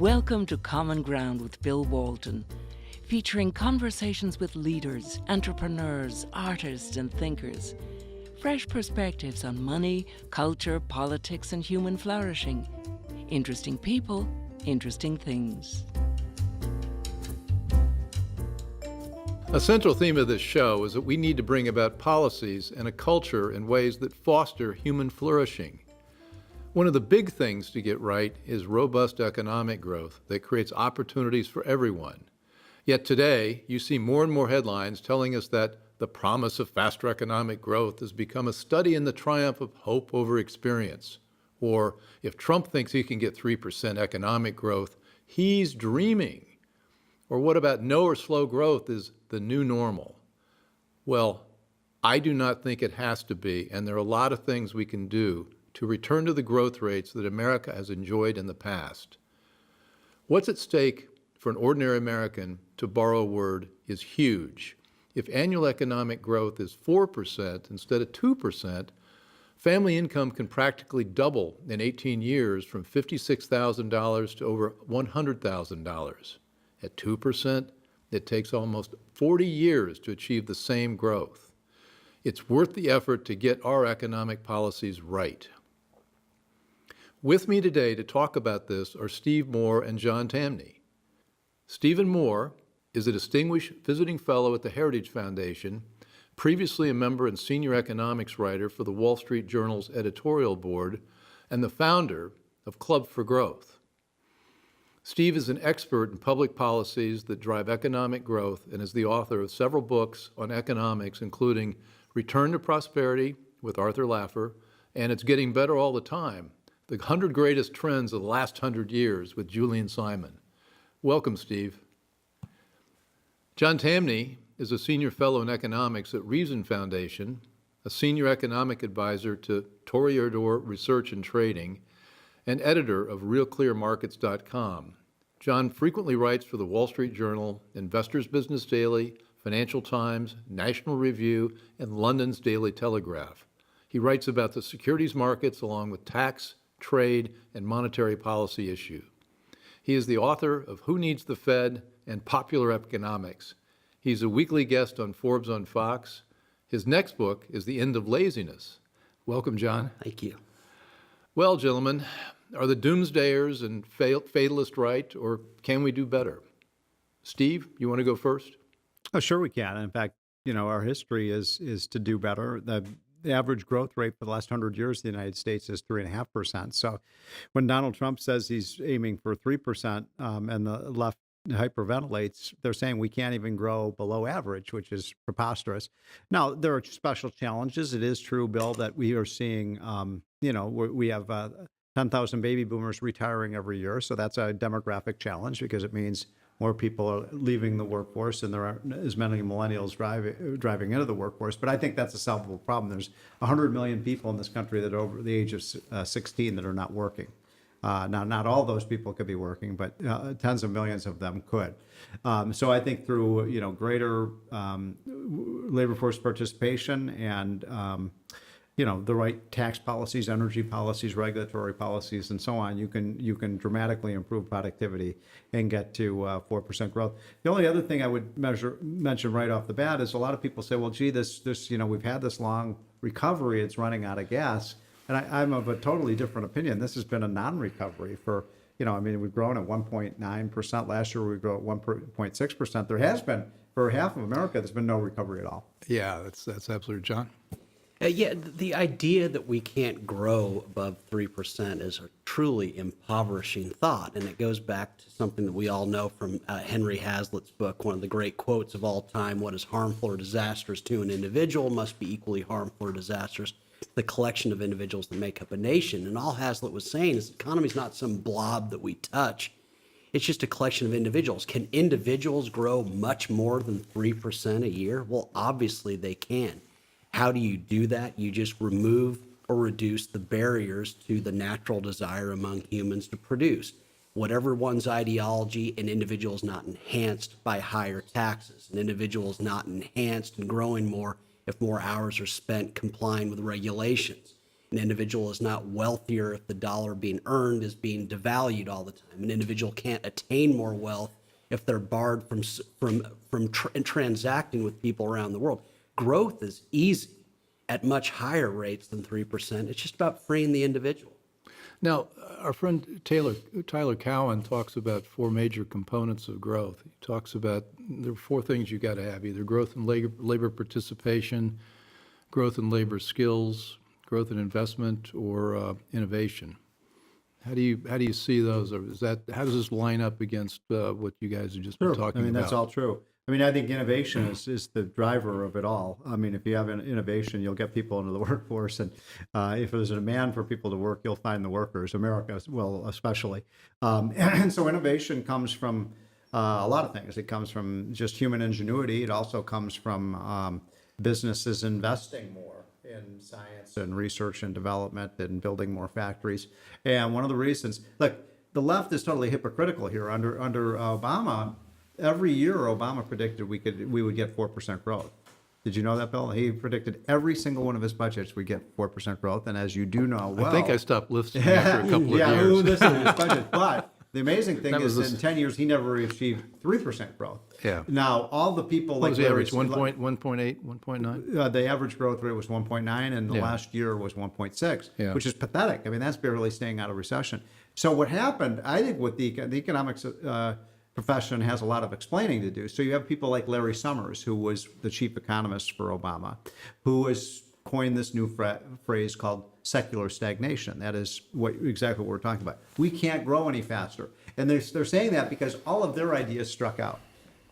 Welcome to Common Ground with Bill Walton, featuring conversations with leaders, entrepreneurs, artists, and thinkers. Fresh perspectives on money, culture, politics, and human flourishing. Interesting people, interesting things. A central theme of this show is that we need to bring about policies and a culture in ways that foster human flourishing. One of the big things to get right is robust economic growth that creates opportunities for everyone. Yet today, you see more and more headlines telling us that the promise of faster economic growth has become a study in the triumph of hope over experience. Or if Trump thinks he can get 3% economic growth, he's dreaming. Or what about no or slow growth is the new normal? Well, I do not think it has to be, and there are a lot of things we can do to return to the growth rates that America has enjoyed in the past. What's at stake for an ordinary American, to borrow a word, is huge. If annual economic growth is 4% instead of 2%, family income can practically double in 18 years from $56,000 to over $100,000. At 2%, it takes almost 40 years to achieve the same growth. It's worth the effort to get our economic policies right. With me today to talk about this are Steve Moore and John Tamny. Stephen Moore is a distinguished visiting fellow at the Heritage Foundation, previously a member and senior economics writer for the Wall Street Journal's editorial board, and the founder of Club for Growth. Steve is an expert in public policies that drive economic growth and is the author of several books on economics, including Return to Prosperity with Arthur Laffer and It's Getting Better All the Time, the 100 Greatest Trends of the Last 100 Years with Julian Simon. Welcome, Steve. John Tamny is a senior fellow in economics at Reason Foundation, a senior economic advisor to Toreador Research and Trading, and editor of RealClearMarkets.com. John frequently writes for the Wall Street Journal, Investors Business Daily, Financial Times, National Review, and London's Daily Telegraph. He writes about the securities markets along with tax, trade, and monetary policy issues. He is the author of Who Needs the Fed and Popular Economics. He's a weekly guest on Forbes on Fox. His next book is The End of Laziness. Welcome, John. Thank you. Well, gentlemen, are the doomsdayers and fatalists right, or can we do better? Steve, you want to go first? Oh, sure we can. In fact, our history is to do better. The average growth rate for the last 100 years in the United States is 3.5%. So when Donald Trump says he's aiming for 3% and the left hyperventilates, they're saying we can't even grow below average, which is preposterous. Now, there are special challenges. It is true, Bill, that we are seeing, we have 10,000 baby boomers retiring every year. So that's a demographic challenge because it means more people are leaving the workforce and there aren't as many millennials driving into the workforce. But I think that's a solvable problem. There's 100 million people in this country that are over the age of 16 that are not working. Now, not all those people could be working, but tens of millions of them could. So I think through greater labor force participation and the right tax policies, energy policies, regulatory policies, and so on, you can dramatically improve productivity and get to 4% growth. The only other thing I would mention right off the bat is a lot of people say, well, gee, this we've had this long recovery, it's running out of gas. And I'm of a totally different opinion. This has been a non-recovery for, we've grown at 1.9%. Last year we grew at 1.6%. There has been, for half of America, there's been no recovery at all. Yeah, that's absolutely, John. The idea that we can't grow above 3% is a truly impoverishing thought. And it goes back to something that we all know from Henry Hazlitt's book, one of the great quotes of all time: what is harmful or disastrous to an individual must be equally harmful or disastrous to the collection of individuals that make up a nation. And all Hazlitt was saying is the economy is not some blob that we touch. It's just a collection of individuals. Can individuals grow much more than 3% a year? Well, obviously they can. How do you do that? You just remove or reduce the barriers to the natural desire among humans to produce. Whatever one's ideology, an individual is not enhanced by higher taxes. An individual is not enhanced and growing more if more hours are spent complying with regulations. An individual is not wealthier if the dollar being earned is being devalued all the time. An individual can't attain more wealth if they're barred from transacting with people around the world. Growth is easy at much higher rates than 3%. It's just about freeing the individual. Now, our friend Tyler Cowen talks about four major components of growth. He talks about there are four things you got to have: either growth in labor participation, growth in labor skills, growth in investment, or innovation. How do you see those? Or how does this line up against what you guys have just been talking about? That's all true. I think innovation is the driver of it all. If you have an innovation, you'll get people into the workforce, and if there's a demand for people to work, you'll find the workers. America, well, especially. And so innovation comes from a lot of things. It comes from just human ingenuity. It also comes from businesses investing more in science and research and development and building more factories. And one of the reasons, look, the left is totally hypocritical here. Under Obama, every year Obama predicted we would get 4% growth. Did you know that, Bill? He predicted every single one of his budgets we get 4% growth. And as you do know well, I think I stopped listening after a couple of yeah, years. this is his budget. But the amazing thing is, in 10 years, he never achieved 3% growth. Yeah. Now, all the people What like was the average? Larry- 1.8, 1.9? the average growth rate was 1.9, and the Yeah. last year was 1.6, Yeah. which is pathetic. That's barely staying out of recession. So what happened, I think, with the economics profession has a lot of explaining to do. So you have people like Larry Summers, who was the chief economist for Obama, who has coined this new phrase called secular stagnation. That is exactly what we're talking about. We can't grow any faster. And they're saying that because all of their ideas struck out.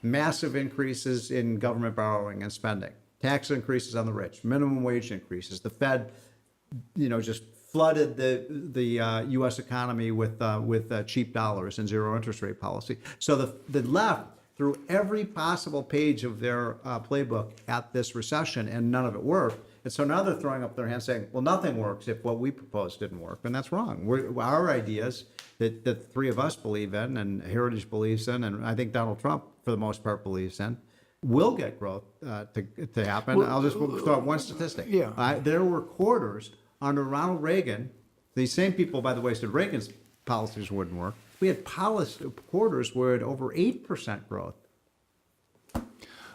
Massive increases in government borrowing and spending, tax increases on the rich, minimum wage increases. The Fed, just flooded the U.S. economy with cheap dollars and zero interest rate policy. So the left threw every possible page of their playbook at this recession, and none of it worked. And so now they're throwing up their hands saying, well, nothing works if what we proposed didn't work. And that's wrong. Our ideas that the three of us believe in, and Heritage believes in, and I think Donald Trump, for the most part, believes in, will get growth to happen. I'll just throw out one statistic. Yeah. There were quarters under Ronald Reagan. These same people, by the way, said Reagan's policies wouldn't work. We had quarters where it had over 8% growth.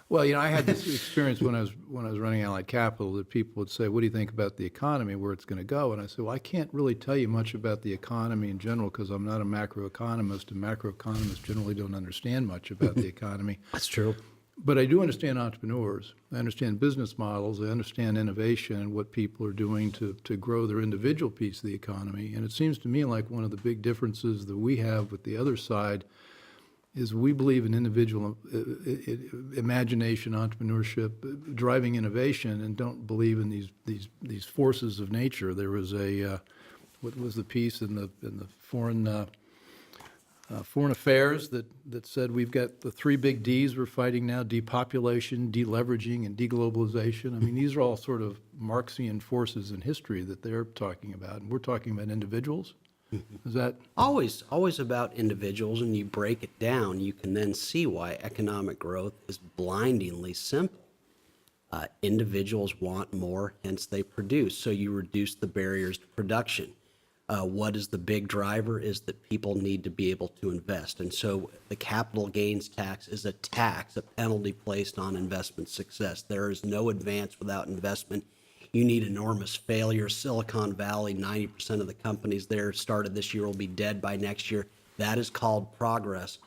Well, I had this experience when I was running Allied Capital, that people would say, "What do you think about the economy, where it's going to go?" And I said, "Well, I can't really tell you much about the economy in general because I'm not a macroeconomist, and macroeconomists generally don't understand much about the economy." That's true. But I do understand entrepreneurs. I understand business models. I understand innovation and what people are doing to grow their individual piece of the economy. And it seems to me like one of the big differences that we have with the other side is we believe in individual imagination, entrepreneurship, driving innovation, and don't believe in these forces of nature. There was what was the piece in the foreign affairs that said we've got the three big Ds we're fighting now: depopulation, deleveraging, and deglobalization. These are all sort of Marxian forces in history that they're talking about, and we're talking about individuals. Is that always about individuals? And you break it down, you can then see why economic growth is blindingly simple. Individuals want more, hence they produce. So you reduce the barriers to production. What is the big driver is that people need to be able to invest. And so the capital gains tax is a tax, a penalty placed on investment success. There is no advance without investment. You need enormous failure. Silicon Valley, 90% of the companies there started this year will be dead by next year. That is called progress.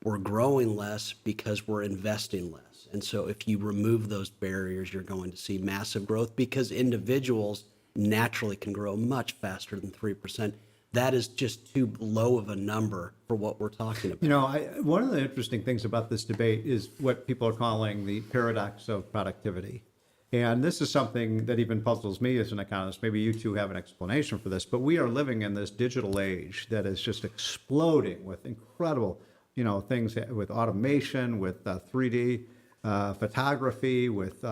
We're growing less because we're investing less. And so if you remove those barriers, you're going to see massive growth because individuals naturally can grow much faster than 3%. That is just too low of a number for what we're talking about. One of the interesting things about this debate is what people are calling the paradox of productivity. And this is something that even puzzles me as an economist. Maybe you two have an explanation for this, but we are living in this digital age that is just exploding with incredible, things with automation, with 3D photography, with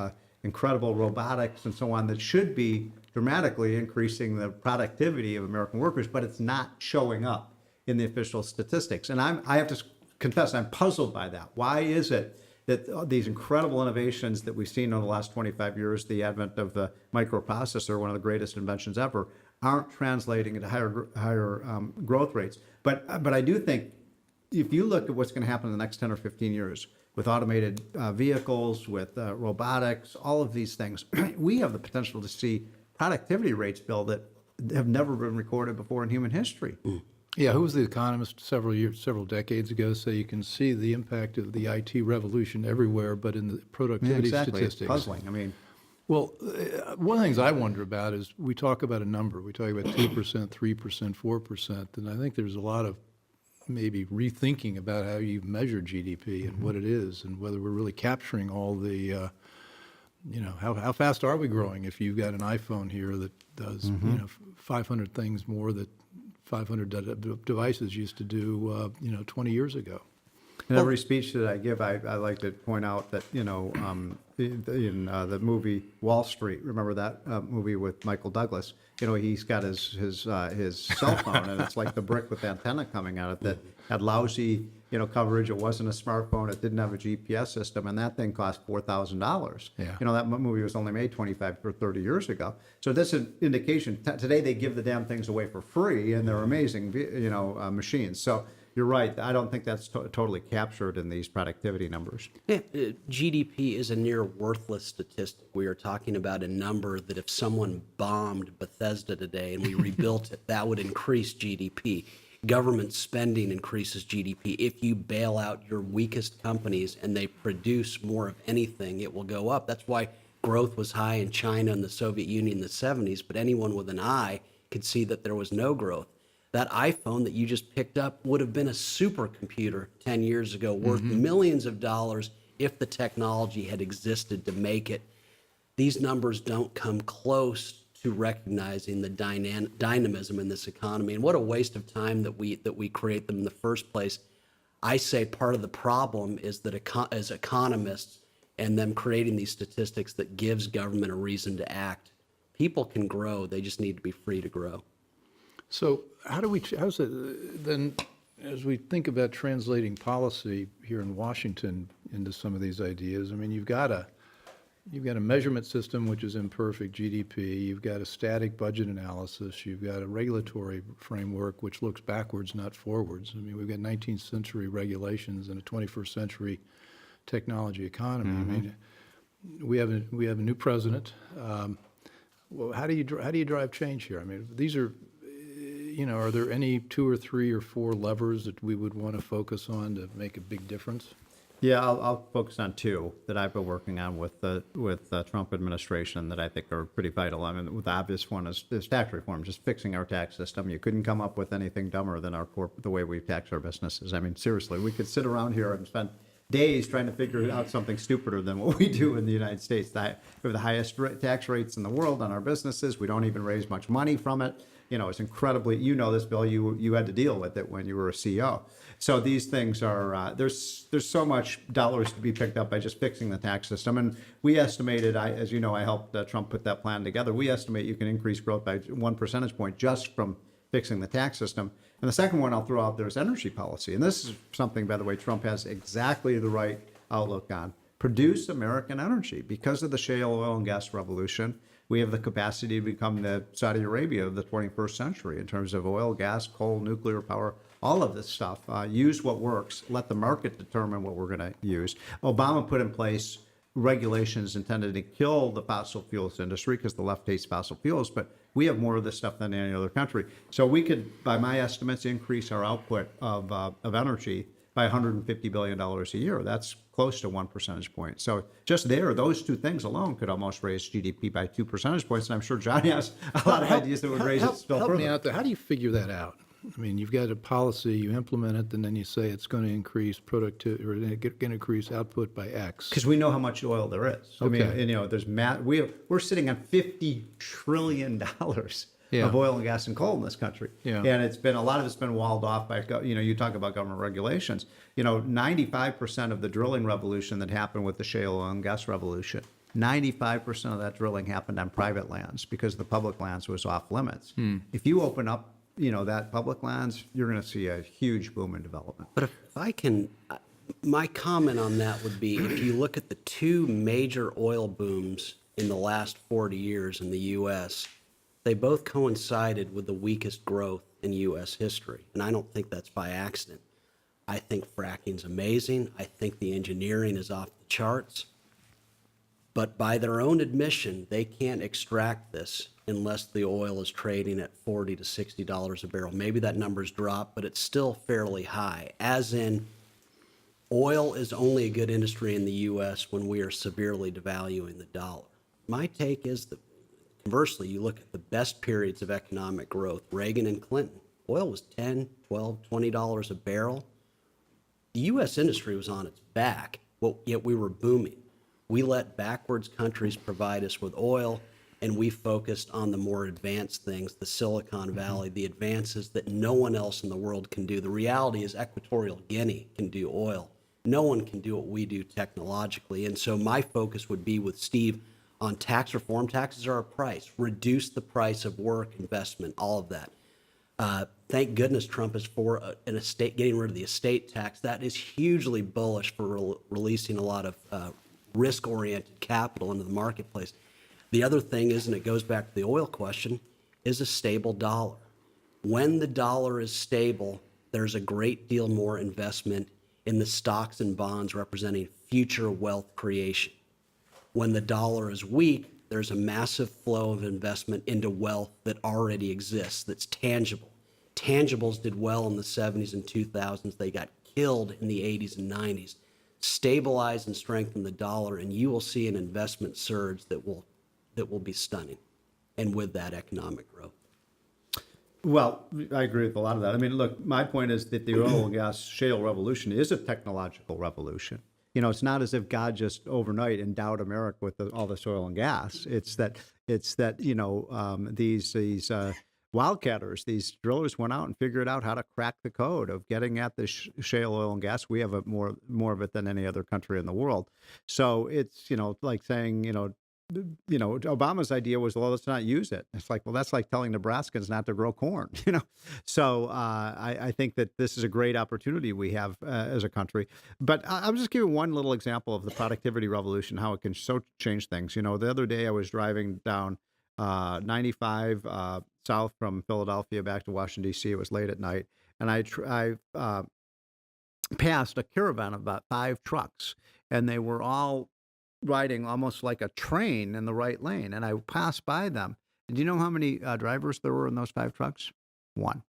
incredible robotics and so on that should be dramatically increasing the productivity of American workers, but it's not showing up in the official statistics. And I have to confess, I'm puzzled by that. Why is it that these incredible innovations that we've seen over the last 25 years, the advent of the microprocessor, one of the greatest inventions ever, aren't translating into higher growth rates. But I do think if you look at what's going to happen in the next 10 or 15 years with automated vehicles, with robotics, all of these things, we have the potential to see productivity rates, Bill, that have never been recorded before in human history. Yeah, who was the economist several decades ago say you can see the impact of the IT revolution everywhere, but in the productivity statistics. It's puzzling. I mean, well, one of the things I wonder about is we talk about a number. We talk about 2%, 3%, 4%, and I think there's a lot of maybe rethinking about how you measure GDP and what it is, and whether we're really capturing all the, how fast are we growing? If you've got an iPhone here that does, 500 things more that 500 devices used to do, 20 years ago. in every speech that I give, I like to point out that, in the movie Wall Street, remember that movie with Michael Douglas? He's got his cell phone, and it's like the brick with the antenna coming out of it that had lousy, coverage. It wasn't a smartphone. It didn't have a GPS system, and that thing cost $4,000. Yeah. That movie was only made 25 or 30 years ago. So this is an indication. Today they give the damn things away for free, and they're amazing, machines. So you're right. I don't think that's totally captured in these productivity numbers. Yeah, GDP is a near worthless statistic. We are talking about a number that if someone bombed Bethesda today and we rebuilt it, that would increase GDP. Government spending increases GDP. If you bail out your weakest companies and they produce more of anything, it will go up. That's why growth was high in China and the Soviet Union in the 70s, but anyone with an eye could see that there was no growth. That iPhone that you just picked up would have been a supercomputer 10 years ago, worth millions of dollars if the technology had existed to make it. These numbers don't come close to recognizing the dynamism in this economy. And what a waste of time that we create them in the first place. I say part of the problem is that as economists and them creating these statistics that gives government a reason to act. People can grow, they just need to be free to grow. So how's it then, as we think about translating policy here in Washington into some of these ideas? I mean, you've got a measurement system which is imperfect, GDP. You've got a static budget analysis. You've got a regulatory framework which looks backwards, not forwards. I mean, we've got 19th century regulations and a 21st century technology economy. I mean, we have a new president. Well, how do you drive change here? I mean, these are. Are there any 2 or 3 or 4 levers that we would want to focus on to make a big difference? Yeah, I'll focus on 2 that I've been working on with the Trump administration that I think are pretty vital. I mean, the obvious one is tax reform, just fixing our tax system. You couldn't come up with anything dumber than the way we tax our businesses. I mean, seriously, we could sit around here and spend days trying to figure out something stupider than what we do in the United States. We have the highest tax rates in the world on our businesses. We don't even raise much money from it. It's incredibly, this, Bill, you had to deal with it when you were a CEO. So these things are, there's so much dollars to be picked up by just fixing the tax system. And we estimated, as you know, I helped Trump put that plan together. We estimate you can increase growth by 1 percentage point just from fixing the tax system. And the second one I'll throw out there is energy policy. And this is something, by the way, Trump has exactly the right outlook on. Produce American energy. Because of the shale oil and gas revolution, we have the capacity to become the Saudi Arabia of the 21st century in terms of oil, gas, coal, nuclear power, all of this stuff. Use what works. Let the market determine what we're going to use. Obama put in place regulations intended to kill the fossil fuels industry because the left hates fossil fuels, but we have more of this stuff than any other country. So we could, by my estimates, increase our output of energy by $150 billion a year. That's close to 1 percentage point. So just those 2 things alone could almost raise GDP by 2 percentage points. And I'm sure Johnny has a lot of ideas that would raise it still further. Help me out there. How do you figure that out? I mean, you've got a policy, you implement it, and then you say it's going to increase productivity or going to increase output by X. Because we know how much oil there is. Okay. I mean, there's we're sitting on $50 trillion of oil and gas and coal in this country. Yeah. And a lot of it's been walled off by, you talk about government regulations. 95% of the drilling revolution that happened with the shale oil and gas revolution, 95% of that drilling happened on private lands because the public lands was off limits. If you open up, that public lands, you're going to see a huge boom in development. But if I can, My comment on that would be, if you look at the two major oil booms in the last 40 years in the U.S., they both coincided with the weakest growth in U.S. history. And I don't think that's by accident. I think fracking's amazing. I think the engineering is off the charts. But by their own admission, they can't extract this unless the oil is trading at $40 to $60 a barrel. Maybe that number's dropped, but it's still fairly high. As in, oil is only a good industry in the U.S. when we are severely devaluing the dollar. My take is that, conversely, you look at the best periods of economic growth, Reagan and Clinton, oil was $10, $12, $20 a barrel. The U.S. industry was on its back, but yet we were booming. We let backwards countries provide us with oil, and we focused on the more advanced things, the Silicon Valley, the advances that no one else in the world can do. The reality is Equatorial Guinea can do oil. No one can do what we do technologically. And so my focus would be with Steve on tax reform. Taxes are a price. Reduce the price of work, investment, all of that. Thank goodness Trump is for an estate, getting rid of the estate tax. That is hugely bullish for releasing a lot of risk-oriented capital into the marketplace. The other thing is, and it goes back to the oil question, is a stable dollar. When the dollar is stable, there's a great deal more investment in the stocks and bonds representing future wealth creation. When the dollar is weak, there's a massive flow of investment into wealth that already exists, that's tangible. Tangibles did well in the 70s and 2000s. They got killed in the 80s and 90s. Stabilize and strengthen the dollar, and you will see an investment surge that will be stunning, and with that, economic growth. Well, I agree with a lot of that. I mean, look, my point is that the oil and gas shale revolution is a technological revolution. You know, it's not as if God just overnight endowed America with all this oil and gas. It's that you know, these wildcatters, these drillers went out and figured out how to crack the code of getting at the shale oil and gas. We have more of it than any other country in the world. So it's, you know, like saying, you know, Obama's idea was, well, let's not use it. It's like, well, that's like telling Nebraskans not to grow corn, you know? So I think that this is a great opportunity we have as a country. But I'll just give you one little example of the productivity revolution, how it can so change things. You know, the other day I was driving down 95 south from Philadelphia back to Washington, D.C. It was late at night. And I passed a caravan of about 5 trucks, and they were all riding almost like a train in the right lane. And I passed by them. And do you know how many drivers there were in those 5 trucks? 1.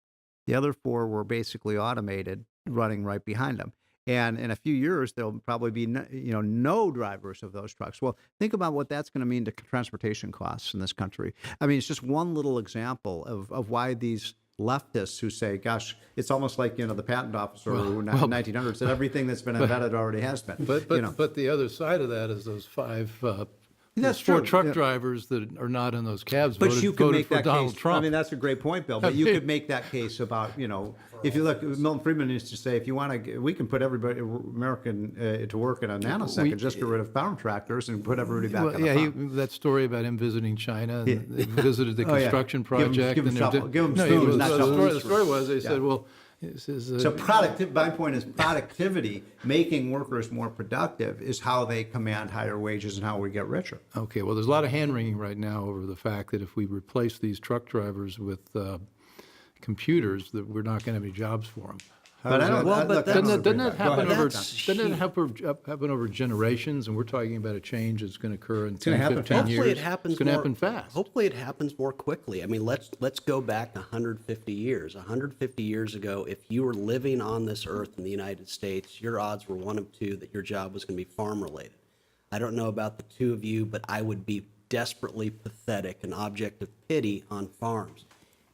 The other 4 were basically automated, running right behind them. And in a few years, there'll probably be no drivers of those trucks. Well, think about what that's going to mean to transportation costs in this country. I mean, it's just one little example of why these leftists who say, gosh, it's almost like, you know, the patent officer who in the 1900s said everything that's been invented already has been. But the other side of that is those 4 truck drivers that are not in those cabs voted for Donald Trump. I mean, that's a great point, Bill. But you could make that case about, you know, if you look, Milton Friedman used to say, if you want to, we can put everybody, American, to work in a nanosecond, just get rid of farm tractors and put everybody back on the farm. That story about him visiting China, and they visited the construction project. Give him spoons, not the story was, they said, well, so my point is productivity, making workers more productive, is how they command higher wages and how we get richer. Okay, well, there's a lot of hand-wringing right now over the fact that if we replace these truck drivers with computers, that we're not going to have any jobs for them. But I don't. Well, but doesn't that happen over generations? And we're talking about a change that's going to occur in 10, 15 years. Hopefully it happens. It's going to happen fast. Hopefully it happens more quickly. I mean, let's go back 150 years. 150 years ago, if you were living on this earth in the United States, your odds were 1 of 2 that your job was going to be farm related. I don't know about the 2 of you, but I would be desperately pathetic, an object of pity on farms.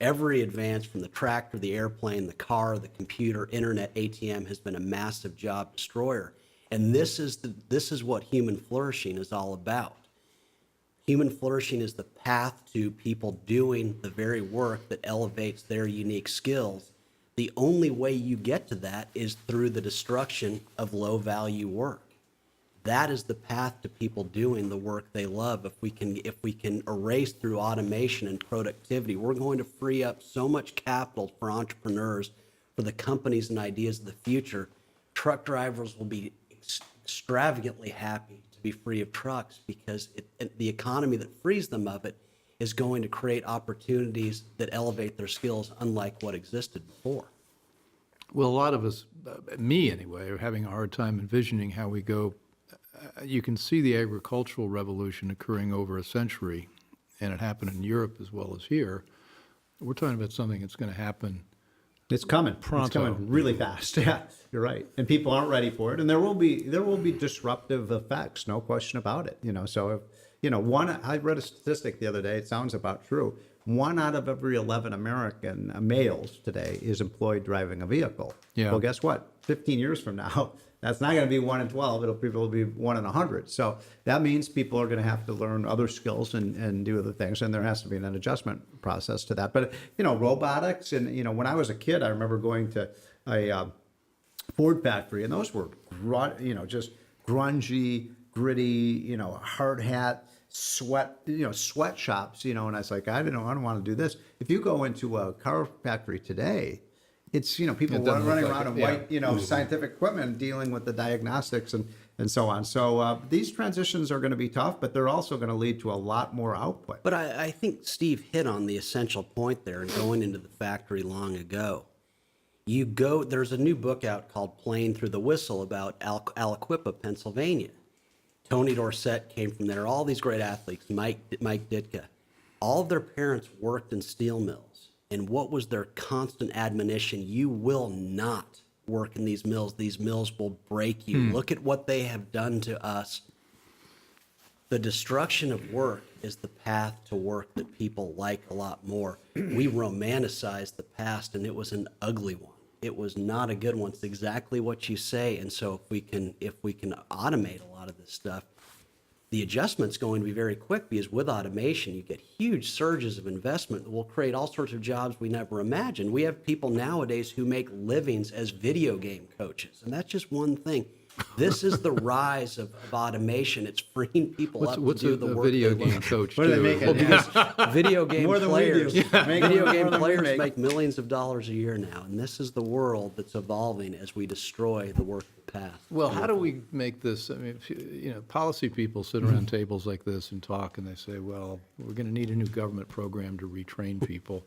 Every advance from the tractor, the airplane, the car, the computer, internet, ATM has been a massive job destroyer. And this is what human flourishing is all about. Human flourishing is the path to people doing the very work that elevates their unique skills. The only way you get to that is through the destruction of low-value work. That is the path to people doing the work they love. If we can erase through automation and productivity, we're going to free up so much capital for entrepreneurs, for the companies and ideas of the future. truck drivers will be extravagantly happy to be free of trucks because the economy that frees them of it is going to create opportunities that elevate their skills unlike what existed before. Well, a lot of us, me anyway, are having a hard time envisioning how we go. You can see the agricultural revolution occurring over a century, and it happened in Europe as well as here. We're talking about something that's going to happen. It's coming. Pronto. It's coming really fast. Yeah, you're right. And people aren't ready for it. And there will be disruptive effects, no question about it. So if, I read a statistic the other day, it sounds about true. 1 out of every 11 American males today is employed driving a vehicle. Yeah. Well, guess what? 15 years from now, that's not going to be 1 in 12. It'll be 1 in 100. So that means people are going to have to learn other skills and do other things. And there has to be an adjustment process to that. But, robotics and, when I was a kid, I remember going to a Ford factory, and those were, just grungy, gritty, hard hat, sweatshops, and I was like, I don't want to do this. If you go into a car factory today, it's, people running around in white, scientific equipment dealing with the diagnostics and so on. So these transitions are going to be tough, but they're also going to lead to a lot more output. But I think Steve hit on the essential point there, going into the factory long ago. There's a new book out called Playing Through the Whistle about Aliquippa, Pennsylvania. Tony Dorsett came from there. All these great athletes, Mike Ditka, all of their parents worked in steel mills. And what was their constant admonition? You will not work in these mills. These mills will break you. Look at what they have done to us. The destruction of work is the path to work that people like a lot more. We romanticized the past, and it was an ugly one. It was not a good one. It's exactly what you say. And so if we can automate a lot of this stuff, the adjustment's going to be very quick, because with automation, you get huge surges of investment that will create all sorts of jobs we never imagined. We have people nowadays who make livings as video game coaches, and that's just one thing. This is the rise of automation. It's freeing people up to do the work. What's a video they game love. coach What do do? they make? Well, because video game More than we players, do. Yeah. video game More than we players make. make millions of dollars a year now, and this is the world that's evolving as we destroy the work of the past. Well, how do we make this, I mean, policy people sit around tables like this and talk, and they say, well, we're going to need a new government program to retrain people.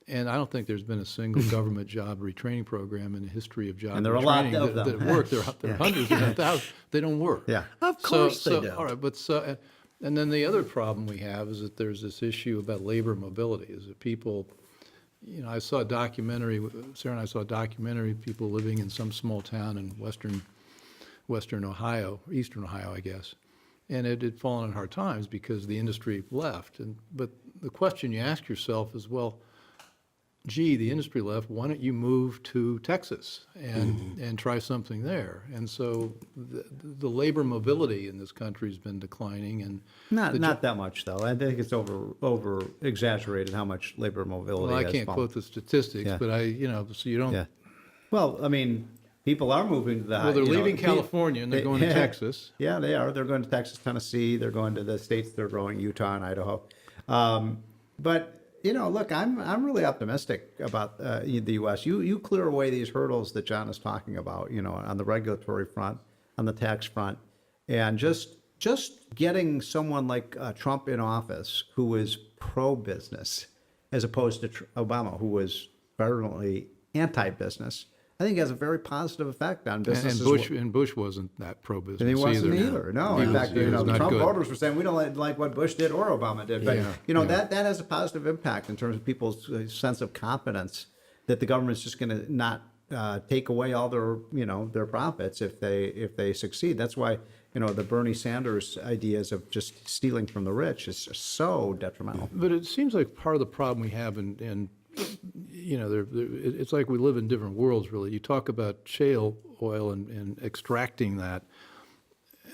And I don't think there's been a single government job retraining program in the history of job And there are a lot retraining of that them. work. There are hundreds and thousands. They don't work. Yeah. Of course they don't. All right, but and then the other problem we have is that there's this issue about labor mobility. Is that people, I saw a documentary. Sarah and I saw a documentary of people living in some small town in western Ohio, eastern Ohio, I guess, and it had fallen on hard times because the industry left. But the question you ask yourself is, well, gee, the industry left, why don't you move to Texas and try something there? And so the labor mobility in this country has been declining. And Not that much, though. I think it's over exaggerated how much labor mobility well, I has can't fallen. quote the statistics, Yeah. but so you don't. Yeah. Well, I mean, people are moving to the. Well, they're leaving California and they're going to Texas. Yeah, they are. They're going to Texas, Tennessee. They're going to the states they're growing, Utah and Idaho. But look, I'm really optimistic about the U.S. You clear away these hurdles that John is talking about, on the regulatory front, on the tax front, and just getting someone like Trump in office who is pro-business, as opposed to Obama, who was virulently anti-business, I think has a very positive effect on business. And Bush wasn't that pro-business And he wasn't either. either. No, He in was- fact, he was the not Trump good. voters were saying we don't like what Bush did or Obama did. But Yeah. that has a positive impact in terms of people's sense of confidence that the government's just going to not take away all their their profits if they succeed. That's why the Bernie Sanders ideas of just stealing from the rich is so detrimental. But it seems like part of the problem we have in it's like we live in different worlds, really. You talk about shale oil and extracting that,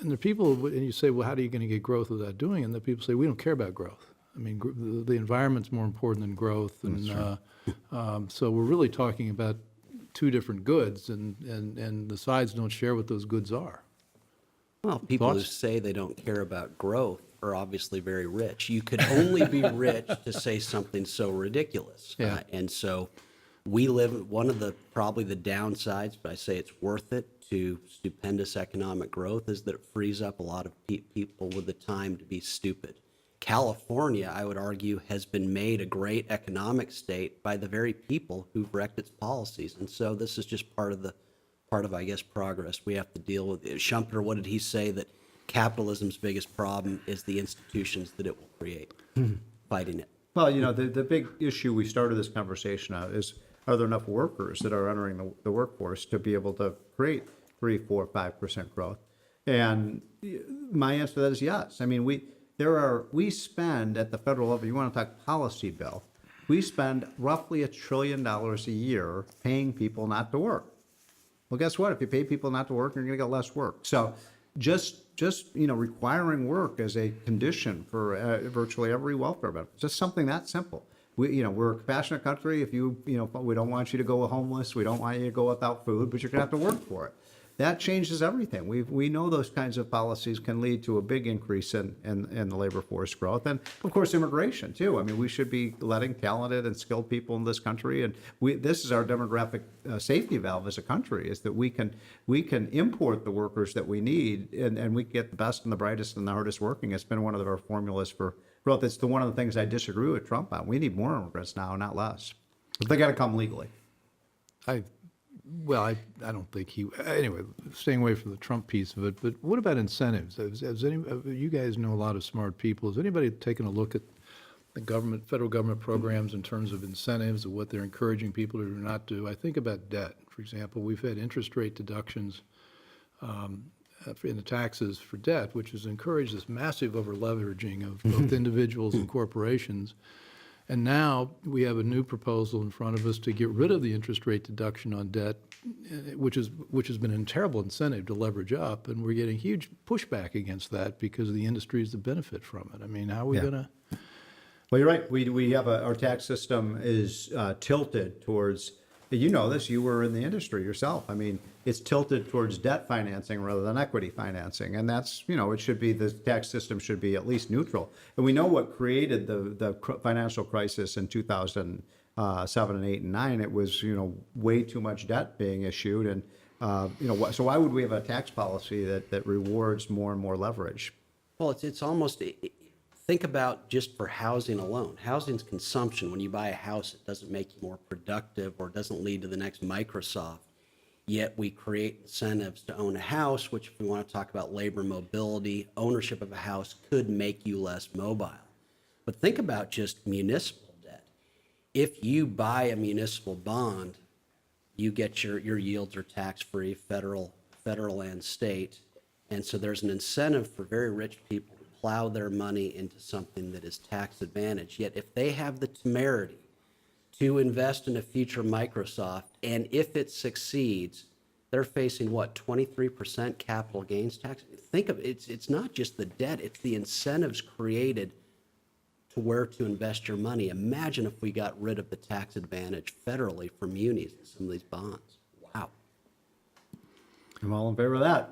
and the people, and you say, well, how are you going to get growth without doing it? And the people say, we don't care about growth. I mean, the environment's more important than growth, and so we're really talking about two different goods, and the sides don't share what those goods are. Well, people who Thoughts? say they don't care about growth are obviously very rich. You could only be rich to say something so ridiculous. Yeah. And so we live, probably the downsides, but I say it's worth it to stupendous economic growth is that it frees up a lot of people with the time to be stupid. California, I would argue, has been made a great economic state by the very people who've wrecked its policies. And so this is just part of, I guess, progress we have to deal with. Schumpeter, what did he say? That capitalism's biggest problem is the institutions that it will create, fighting it. Well, the big issue we started this conversation on is, are there enough workers that are entering the workforce to be able to create 3, 4, 5% growth? And my answer to that is yes. I mean, we spend at the federal level, you want to talk policy, Bill, we spend roughly $1 trillion a year paying people not to work. Well, guess what? If you pay people not to work, you're going to get less work. So just requiring work as a condition for virtually every welfare benefit, just something that simple. We're a compassionate country. If we don't want you to go homeless, we don't want you to go without food, but you're going to have to work for it. That changes everything. We know those kinds of policies can lead to a big increase in the labor force growth, and of course immigration too. I mean, we should be letting talented and skilled people in this country, and this is our demographic safety valve as a country, is that we can import the workers that we need, and we get the best and the brightest and the hardest working. It's been one of our formulas for growth. It's one of the things I disagree with Trump on. We need more immigrants now, not less, but they got to come legally. I don't think anyway, staying away from the Trump piece of it, but what about incentives? You guys know a lot of smart people. Has anybody taken a look at the federal government programs in terms of incentives of what they're encouraging people to do or not do? I think about debt, for example. We've had interest rate deductions in the taxes for debt, which has encouraged this massive over-leveraging of both individuals and corporations. And now we have a new proposal in front of us to get rid of the interest rate deduction on debt, which has been a terrible incentive to leverage up, and we're getting huge pushback against that because the industries that benefit from it. I mean, how are we going to? Well, you're right. We have our tax system is tilted towards. You know this. You were in the industry yourself. I mean, it's tilted towards debt financing rather than equity financing, and that's it should be, the tax system should be at least neutral. And we know what created the financial crisis in 2007 and 8 and 9. It was way too much debt being issued, and so why would we have a tax policy that rewards more and more leverage? Well, it's almost. Think about just for housing alone. Housing's consumption. When you buy a house, it doesn't make you more productive or doesn't lead to the next Microsoft. Yet we create incentives to own a house, which, if we want to talk about labor mobility, ownership of a house could make you less mobile. But think about just municipal debt. If you buy a municipal bond, you get your yields are tax-free, federal and state. And so there's an incentive for very rich people plow their money into something that is tax advantage. Yet if they have the temerity to invest in a future Microsoft, and if it succeeds, they're facing 23% capital gains tax. Think of it, it's not just the debt, it's the incentives created to where to invest your money. Imagine if we got rid of the tax advantage federally for munis and some of these bonds. Wow. I'm all in favor of that.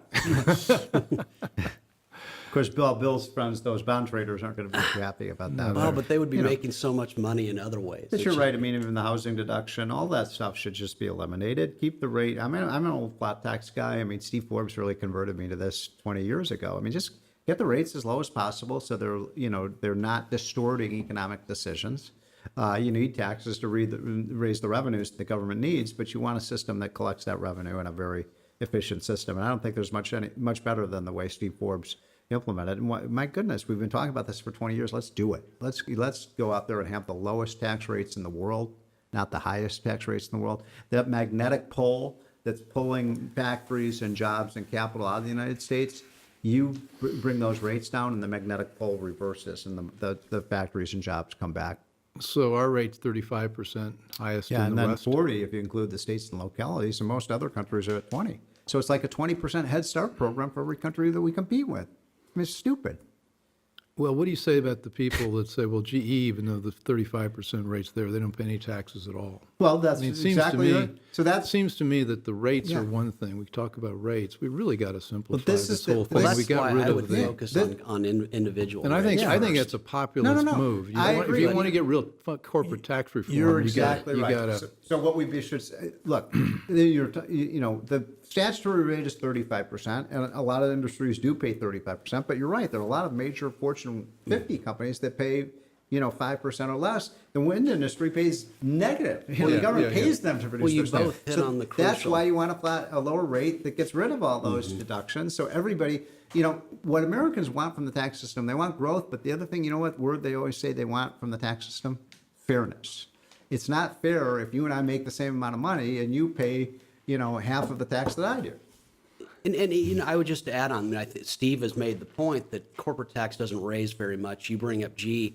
Of course, Bill's friends, those bond traders, aren't going to be too happy about that. Well, but they would be making so much money in other ways. But you're right. I mean, even the housing deduction, all that stuff should just be eliminated. Keep the rate. I'm an old flat tax guy. I mean, Steve Forbes really converted me to this 20 years ago. I mean, just get the rates as low as possible so they're not distorting economic decisions. You need taxes to raise the revenues the government needs, but you want a system that collects that revenue in a very efficient system. And I don't think there's much better than the way Steve Forbes implemented. And my goodness, we've been talking about this for 20 years. Let's do it. Let's go out there and have the lowest tax rates in the world, not the highest tax rates in the world. That magnetic pole that's pulling factories and jobs and capital out of the United States, you bring those rates down and the magnetic pole reverses and the factories and jobs come back. So our rate's 35% highest in the West. And then 40 if you include the states and localities, and most other countries are at 20. So it's like a 20% Head Start program for every country that we compete with. I mean, it's stupid. Well, what do you say about the people that say, well, GE, even though the 35% rate's there, they don't pay any taxes at all? Well, that's I mean, it seems exactly to it. me, So it seems to me that the rates Yeah. are one thing. We talk about rates. We really got to simplify this is this the- whole well, thing. Well, We that's got why rid I of would the. focus on individual And rates I think first. that's a populist No. move. I If agree. you want to get real corporate tax reform, You're you exactly gotta, right. You gotta, So what we should say, look, the statutory rate is 35%, and a lot of industries do pay 35%. But you're right, there are a lot of major Fortune 50 companies that pay 5% or less. The wind industry pays negative. The yeah, government yeah, pays them to produce Well, you their both stuff. hit So on the that's crucial. why you want a lower rate that gets rid of all those deductions. So everybody, what Americans want from the tax system, they want growth. But the other thing, what word they always say they want from the tax system? Fairness. It's not fair if you and I make the same amount of money and you pay, half of the tax that I do. And I would just add on, I think Steve has made the point that corporate tax doesn't raise very much. You bring up G.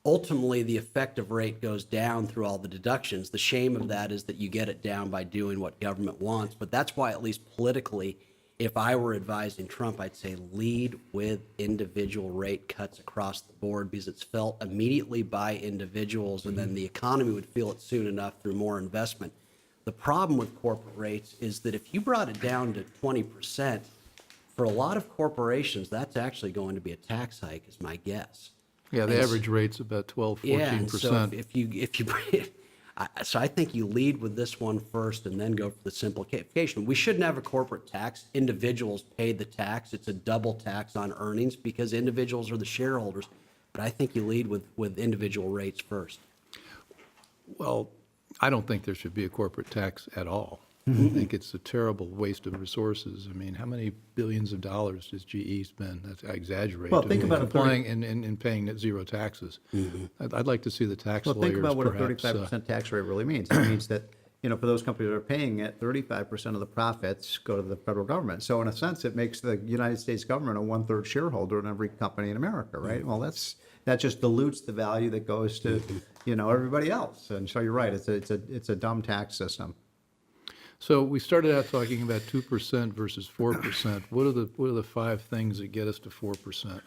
Ultimately, the effective rate goes down through all the deductions. The shame of that is that you get it down by doing what government wants. But that's why, at least politically, if I were advising Trump, I'd say lead with individual rate cuts across the board because it's felt immediately by individuals, and then the economy would feel it soon enough through more investment. The problem with corporate rates is that if you brought it down to 20%, for a lot of corporations, that's actually going to be a tax hike, is my guess. yeah, the And average rate's about 12, 14%. Yeah, and so if you bring it, so I think you lead with this one first and then go for the simplification. We shouldn't have a corporate tax. Individuals pay the tax. It's a double tax on earnings because individuals are the shareholders. But I think you lead with individual rates first. Well, I don't think there should be a corporate tax at all. I think it's a terrible waste of resources. I mean, how many billions of dollars does GE spend? I exaggerate. Well, think about a complying and paying net zero taxes. I'd like to see the tax Well, lawyers think about what a perhaps, 35% tax rate really means. It means that, for those companies that are paying it, 35% of the profits go to the federal government. So in a sense, it makes the United States government a 1/3 shareholder in every company in America, right? Well, that just dilutes the value that goes to, everybody else. And so you're right, it's a dumb tax system. So we started out talking about 2% versus 4%. What are the five things that get us to 4%?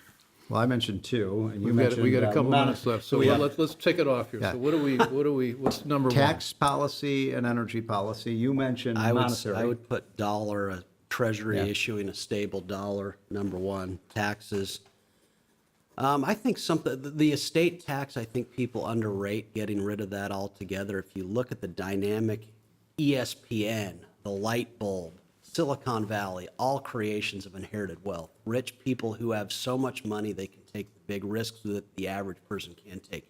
Well, I mentioned two, and you We mentioned got a couple amount minutes of- left, so Yeah. let's take it off here. Yeah. So what's number one? Tax policy and energy policy. You mentioned monetary. I would put dollar, a treasury Yeah. issuing a stable dollar, number one. Taxes. I think the estate tax, I think people underrate getting rid of that altogether. If you look at the dynamic, ESPN, the light bulb, Silicon Valley, all creations of inherited wealth. Rich people who have so much money they can take the big risks that the average person can't take.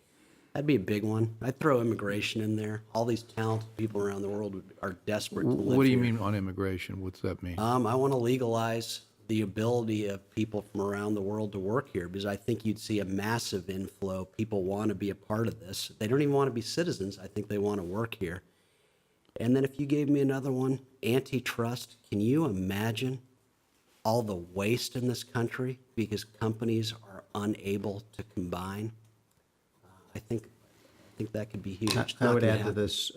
That'd be a big one. I'd throw immigration in there. All these talented people around the world are desperate to live What do you here. mean on immigration? What's that mean? I want to legalize the ability of people from around the world to work here because I think you'd see a massive inflow. People want to be a part of this. They don't even want to be citizens. I think they want to work here. And then if you gave me another one, antitrust, can you imagine all the waste in this country because companies are unable to combine? I think that could be huge. It's I not would gonna add to happen. this,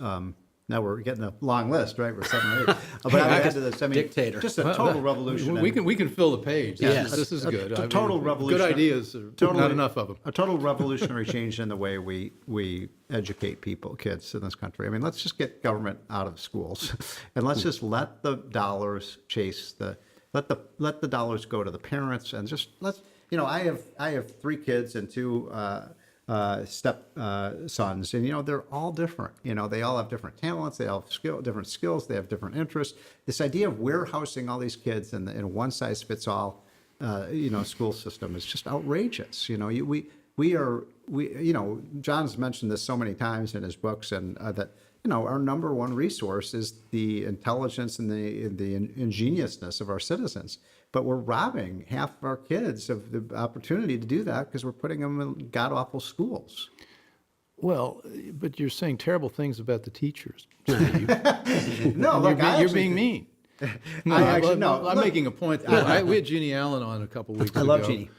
now we're getting a long list, right? We're 7 or 8. But I would add to this, Dictator. just a total revolution. We can fill the page. Yes. This is good. A total revolution. Good ideas, not enough of them. A total revolutionary change in the way we educate kids in this country. I mean, let's just get government out of schools, and let's just let the dollars let the dollars go to the parents, and just I have 3 kids and 2 step sons, and they're all different. They all have different talents, they all have different skills, they have different interests. This idea of warehousing all these kids in a one size fits all school system is just outrageous. John's mentioned this so many times in his books, and that our number one resource is the intelligence and the ingeniousness of our citizens. But we're robbing half of our kids of the opportunity to do that because we're putting them in god-awful schools. Well, but you're saying terrible things about the teachers. No, look, You're being mean. No, I'm look, making a point. We had Jeannie Allen on a couple weeks ago. I love Jeannie.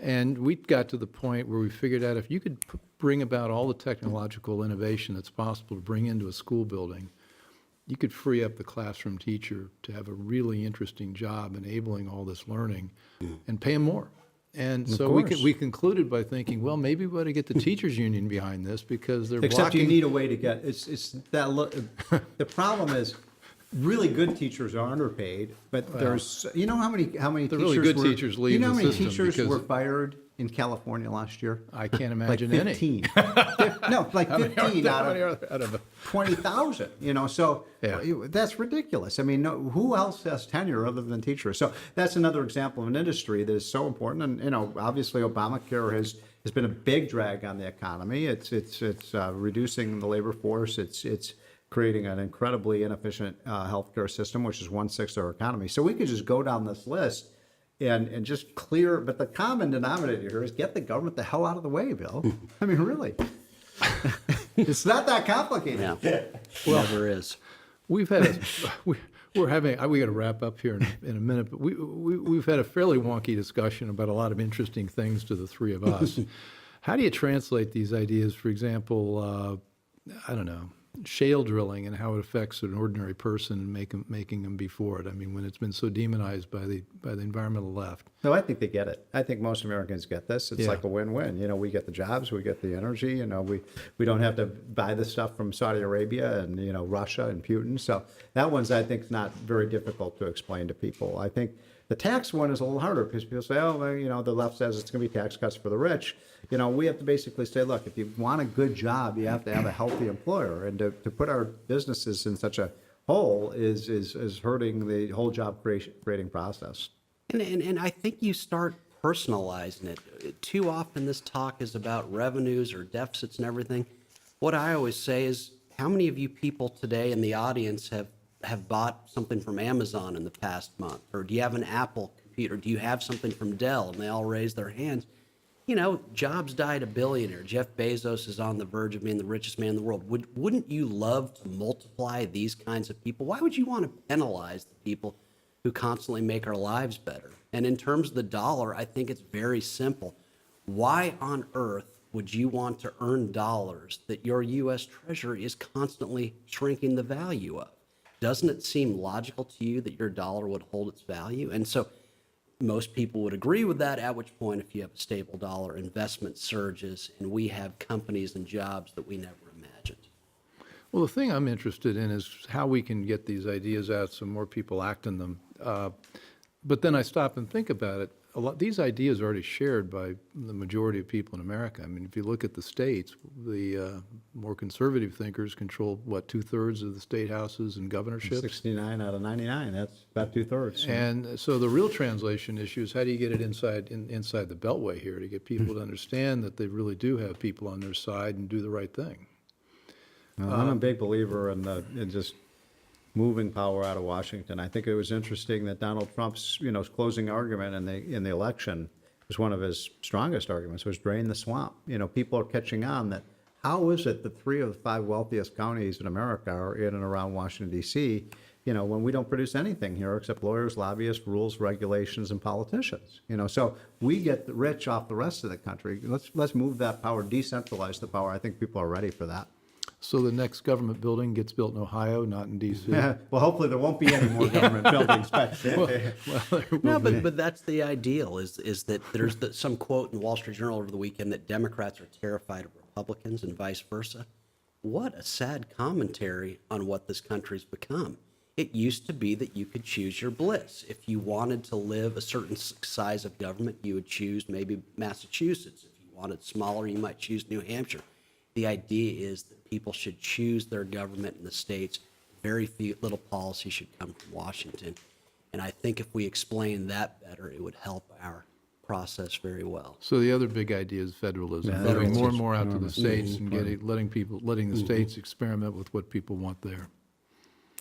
And we got to the point where we figured out if you could bring about all the technological innovation that's possible to bring into a school building, you could free up the classroom teacher to have a really interesting job enabling all this learning and pay them more. And Of so course. we concluded by thinking, well, maybe we ought to get the teachers union behind this because they're Except blocking. you need a way to get the problem is really good teachers are underpaid, but there's how many The teachers really good were, teachers leave you know the how many system teachers because- were fired in California last year? I can't Like imagine any. 15. No, like 15 How many out are of there? 20,000, so Yeah. that's ridiculous. I mean, who else has tenure other than teachers? So that's another example of an industry that is so important. And, obviously Obamacare has been a big drag on the economy. It's reducing the labor force. It's creating an incredibly inefficient healthcare system, which is 1/6 of our economy. So we could just go down this list and just clear, but the common denominator here is get the government the hell out of the way, Bill. I mean, really. It's not that complicated. Yeah, never is. We've had we got to wrap up here in a minute, but we've had a fairly wonky discussion about a lot of interesting things to the three of us. How do you translate these ideas? For example, I don't know, shale drilling and how it affects an ordinary person and making them be for it. I mean, when it's been so demonized by the environmental left. No, I think they get it. I think most Americans get this. It's Yeah. like a win-win. We get the jobs, we get the energy. We don't have to buy the stuff from Saudi Arabia and Russia and Putin. So that one's, I think, not very difficult to explain to people. I think the tax one is a little harder because people say, oh, well, the left says it's going to be tax cuts for the rich. We have to basically say, look, if you want a good job, you have to have a healthy employer, and to put our businesses in such a hole is hurting the whole job creating process. And I think you start personalizing it. Too often this talk is about revenues or deficits and everything. What I always say is, how many of you people today in the audience have bought something from Amazon in the past month? Or do you have an Apple computer? Do you have something from Dell? And they all raise their hands. Jobs died a billionaire. Jeff Bezos is on the verge of being the richest man in the world. Wouldn't you love to multiply these kinds of people? Why would you want to penalize the people who constantly make our lives better? And in terms of the dollar, I think it's very simple. Why on earth would you want to earn dollars that your U.S. Treasury is constantly shrinking the value of? Doesn't it seem logical to you that your dollar would hold its value? And so most people would agree with that, at which point, if you have a stable dollar, investment surges, and we have companies and jobs that we never imagined. Well, the thing I'm interested in is how we can get these ideas out so more people act on them. But then I stop and think about it. These ideas are already shared by the majority of people in America. I mean, if you look at the states, the more conservative thinkers control, 2/3 of the state houses and governorships? 69 out of 99, that's about 2/3. And so the real translation issue is how do you get it inside the beltway here to get people to understand that they really do have people on their side and do the right thing? Well, I'm a big believer in just moving power out of Washington. I think it was interesting that Donald Trump's closing argument in the election was one of his strongest arguments, was drain the swamp. People are catching on that. How is it that 3 of the 5 wealthiest counties in America are in and around Washington, D.C., when we don't produce anything here except lawyers, lobbyists, rules, regulations, and politicians? So we get the rich off the rest of the country. Let's move that power, decentralize the power. I think people are ready for that. So the next government building gets built in Ohio, not in D.C.? Well, hopefully there won't be any more government buildings. No, but that's the ideal, is that there's some quote in the Wall Street Journal over the weekend that Democrats are terrified of Republicans and vice versa. What a sad commentary on what this country's become. It used to be that you could choose your bliss. If you wanted to live a certain size of government, you would choose maybe Massachusetts. If you wanted smaller, you might choose New Hampshire. The idea is that people should choose their government in the states. Very little policy should come from Washington. And I think if we explain that better, it would help our process very well. So the other big idea is federalism, Yeah, moving more and federalism. more out to the states and letting the states experiment with what people want there.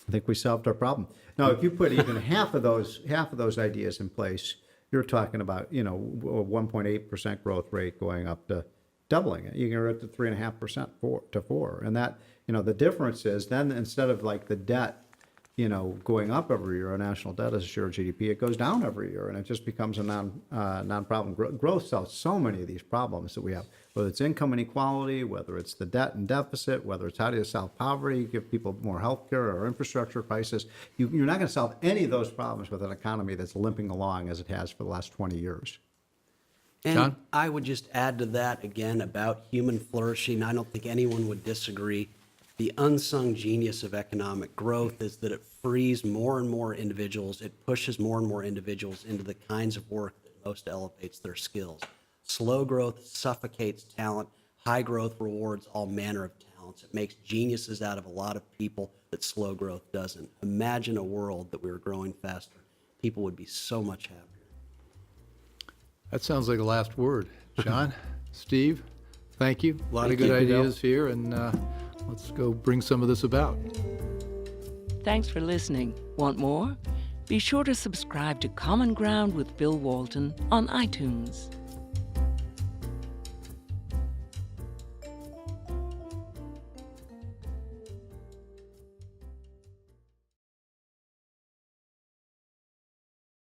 I think we solved our problem. Now, if you put even half of those ideas in place, you're talking about a 1.8% growth rate going up to doubling it. You can get to 3.5% to 4%, and that the difference is then instead of like the debt going up every year, our national debt as a share of GDP, it goes down every year, and it just becomes a non-problem. Growth solves so many of these problems that we have, whether it's income inequality, whether it's the debt and deficit, whether it's how do you solve poverty, give people more health care or infrastructure crisis. You're not going to solve any of those problems with an economy that's limping along as it has for the last 20 years. And John? I would just add to that again about human flourishing. I don't think anyone would disagree. The unsung genius of economic growth is that it frees more and more individuals. It pushes more and more individuals into the kinds of work that most elevates their skills. Slow growth suffocates talent. High growth rewards all manner of talents. It makes geniuses out of a lot of people that slow growth doesn't. Imagine a world that we were growing faster. People would be so much happier. That sounds like a last word. John, Steve, thank you. A lot of good Thank you, Bill. ideas here, and let's go bring some of this about. Thanks for listening. Want more? Be sure to subscribe to Common Ground with Bill Walton on iTunes.